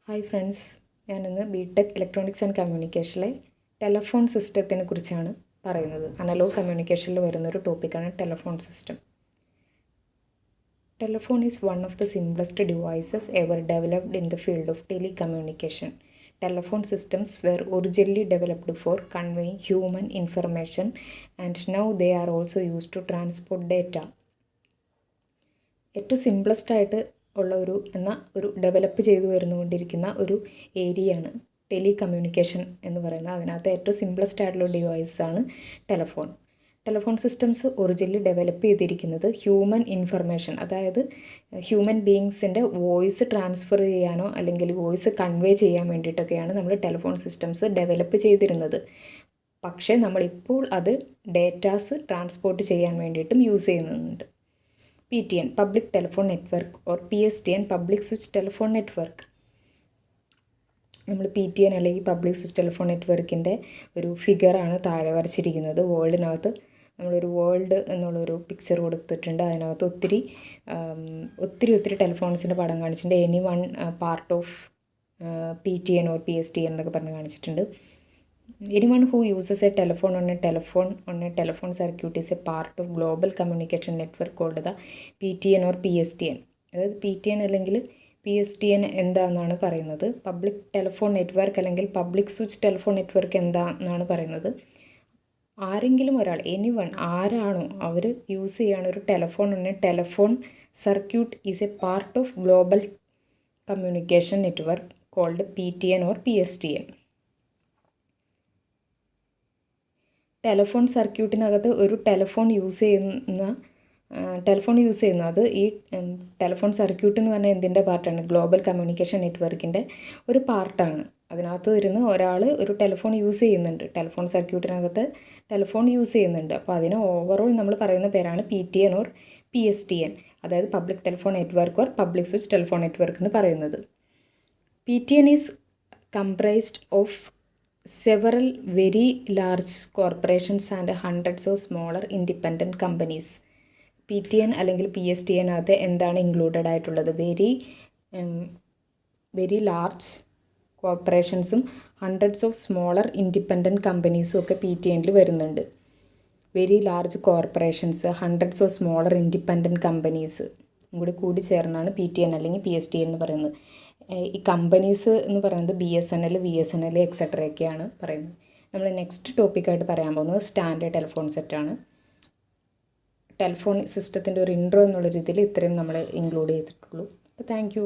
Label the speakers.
Speaker 1: Hi friends, ഞാനിന്ന് BTech electronics and കമ്മ്യൂണിക്കേഷനിലെ telephone സിസ്റ്റത്തിനെ കുറിച്ചാണ് പറയുന്നത്. അനലോഗ് കമ്മ്യൂണിക്കേഷനിൽ വരുന്നൊരു ടോപ്പിക്കാണ് telephone system. Telephone is one of the simplest devices ever developed in the field of telecommunication. Telephone systems were originally developed for conveying human information and now they are also used to transport data. ഏറ്റവും simplest ആയിട്ട് ഉള്ള ഒരു develop ചെയ്തു വരുന്നുകൊണ്ടിരിക്കുന്ന ഒരു ഏരിയയാണ് telecommunication എന്ന് പറയുന്നത്. അതിനകത്ത് ഏറ്റവും സിംപ്ലസ്റ്റ് ആയിട്ടുള്ള ഡിവൈസാണ് telephone. Telephone systems originally develop ചെയ്തിരിക്കുന്നത് ഹ്യൂമൻ ഇൻഫർമേഷൻ, അതായത് ഹ്യൂമൻ ബീയിങ്സിൻ്റെ വോയിസ് ട്രാൻസ്ഫർ ചെയ്യാനോ അല്ലെങ്കിൽ വോയിസ് കൺവേ ചെയ്യാൻ വേണ്ടിയിട്ടൊക്കെയാണ് നമ്മൾ ടെലഫോൺ സിസ്റ്റംസ് ഡെവലപ്പ് ചെയ്തിരുന്നത്. പക്ഷേ നമ്മളിപ്പോൾ അത് ഡേറ്റാസ് ട്രാൻസ്പോർട്ട് ചെയ്യാൻ വേണ്ടിയിട്ടും യൂസ് ചെയ്യുന്നുണ്ട്. PTN public telephone network or PSTN public switch telephone network. നമ്മൾ PTN അല്ലെങ്കിൽ പബ്ലിക് സ്വിച്ച് ടെലിഫോൺ നെറ്റ്വർക്കിൻ്റെ ഒരു ഫിഗറാണ് താഴെ വരച്ചിരിക്കുന്നത്. വേൾഡിനകത്ത് നമ്മളൊരു വേൾഡ് എന്നുള്ളൊരു പിക്ചർ കൊടുത്തിട്ടുണ്ട്. അതിനകത്ത് ഒത്തിരി ടെലിഫോൺസിൻ്റെ പടം കാണിച്ചിട്ടുണ്ട്. Any one part of PTN or PSTN എന്നൊക്കെ പറഞ്ഞ് കാണിച്ചിട്ടുണ്ട്. Anyone who uses a telephone on a telephone circuit is a part of global communication network called the PTN or PSTN. അതായത് PTN അല്ലെങ്കിൽ PSTN എന്താണെന്നാണ് പറയുന്നത്. പബ്ലിക് ടെലിഫോൺ നെറ്റ്വർക്ക് അല്ലെങ്കിൽ public switch telephone network എന്താണെന്നാണ് പറയുന്നത്. ആരെങ്കിലും ഒരാൾ, എനിവൺ, ആരാണോ അവർ യൂസ് ചെയ്യുകയാണ് ഒരു telephone circuit is a part of global communication network called PTN or PSTN. Telephone സർക്യൂട്ടിനകത്ത് ഒരു ടെലിഫോൺ യൂസ് ചെയ്യുന്ന അത് ഈ ടെലിഫോൺ സർക്യൂട്ട് എന്ന് പറഞ്ഞാൽ എന്തിൻ്റെ പാർട്ടാണ്? ഗ്ലോബൽ കമ്മ്യൂണിക്കേഷൻ നെറ്റ്വർക്കിൻ്റെ ഒരു പാർട്ടാണ്. അതിനകത്ത് വരുന്ന ഒരാൾ ഒരു ടെലിഫോൺ യൂസ് ചെയ്യുന്നുണ്ട്, ടെലിഫോൺ സർക്യൂട്ടിനകത്ത് ടെലിഫോൺ യൂസ് ചെയ്യുന്നുണ്ട്. അപ്പോൾ അതിന് ഓവറോൾ നമ്മൾ പറയുന്ന പേരാണ് PTN ഓർ PSTN, അതായത് public telephone network or public switch telephone network എന്ന് പറയുന്നത്. PTN is comprised of several very large corporations and hundreds of smaller independent companies. PTN അല്ലെങ്കിൽ PSTN അകത്ത് എന്താണ് ഇൻക്ലൂഡഡ് ആയിട്ടുള്ളത്? വെരി ലാർജ് കോർപ്പറേഷൻസും ഹൺഡ്രഡ്സ് ഓഫ് സ്മോളർ ഇൻഡിപെൻഡൻറ്റ് കമ്പനീസും ഒക്കെ PTNൽ വരുന്നുണ്ട്. Very large corporations, hundreds of smaller independent companies കൂടി ചേർന്നാണ് PTN അല്ലെങ്കിൽ PSTN എന്ന് പറയുന്നത്. ഈ കമ്പനീസ് എന്ന് പറയുന്നത് BSNL, VSNL എക്സെട്രയൊക്കെയാണ് പറയുന്നത്. നമ്മൾ നെക്സ്റ്റ് ടോപ്പിക്കായിട്ട് പറയാൻ പോകുന്നത് സ്റ്റാൻഡേർഡ് ടെലിഫോൺ സെറ്റാണ്. ടെലിഫോൺ സിസ്റ്റത്തിൻ്റെ ഒരു ഇൻട്രോ എന്നുള്ള രീതിയിൽ ഇത്രയും നമ്മൾ ഇൻക്ലൂഡ് ചെയ്തിട്ടുള്ളൂ. അപ്പോൾ താങ്ക് യു.